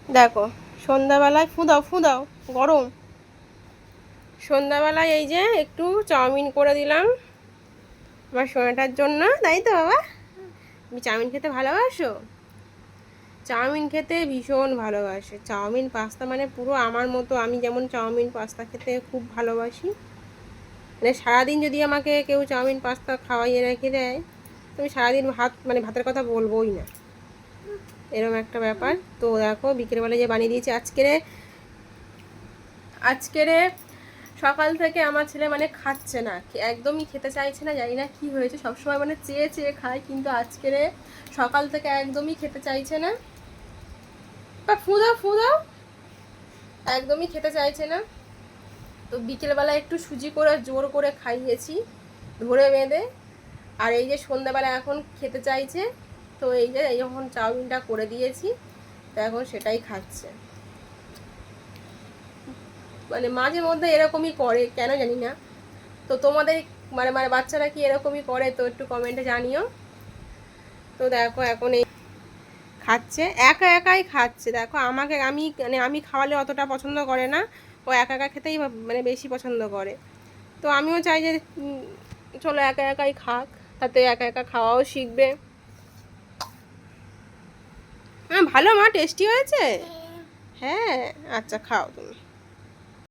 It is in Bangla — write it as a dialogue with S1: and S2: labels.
S1: দেখো সন্ধ্যাবেলায় ফু দাও গরম। সন্ধ্যাবেলায় এই যে একটু চাউমিন করে দিলাম আমার সোনাটার জন্য, তাই তো বাবা? তুমি চাউমিন খেতে ভালোবাসো? চাউমিন খেতে ভীষণ ভালোবাসে। চাউমিন পাস্তা মানে পুরো আমার মতো, আমি যেমন চাউমিন পাস্তা খেতে খুব ভালোবাসি, মানে সারাদিন যদি আমাকে কেউ চাউমিন পাস্তা খাওয়াইয়ে রেখে দেয় তো আমি সারাদিন ভাতের কথা বলবোই না, এরকম একটা ব্যাপার। তো দেখো বিকেলবেলা যে বানিয়ে দিয়েছি আজকেরে সকাল থেকে আমার ছেলে মানে খাচ্ছে না, একদমই খেতে চাইছে না, জানি না কি হয়েছে, সবসময় মানে চেয়ে চেয়ে খায়, কিন্তু আজকেরে সকাল থেকে একদমই খেতে চাইছে না। বা ফু দাও, একদমই খেতে চাইছে না। তো বিকেলবেলা একটু সুজি করে জোর করে খাইয়েছি ধরে বেঁধে, আর এই যে সন্ধ্যাবেলা এখন খেতে চাইছে, তো এই যে যখন চাউমিনটা করে দিয়েছি তো এখন সেটাই খাচ্ছে। মানে মাঝে মধ্যে এরকমই করে, কেন জানি না। তো তোমাদের মানে মানে বাচ্চারা কি এরকমই করে, তো একটু কমেন্টে জানিও। তো দেখো এখন এই খাচ্ছে, একা একাই খাচ্ছে। দেখো আমি খাওয়ালে অতটা পছন্দ করে না, ও একা একা খেতেই মানে বেশি পছন্দ করে। তো আমিও চাই যে চলো একা একাই খাক, তাতে একা একা খাওয়াও শিখবে। হ্যাঁ ভালো মা, টেস্টি হয়েছে। হ্যাঁ আচ্ছা খাও তুমি।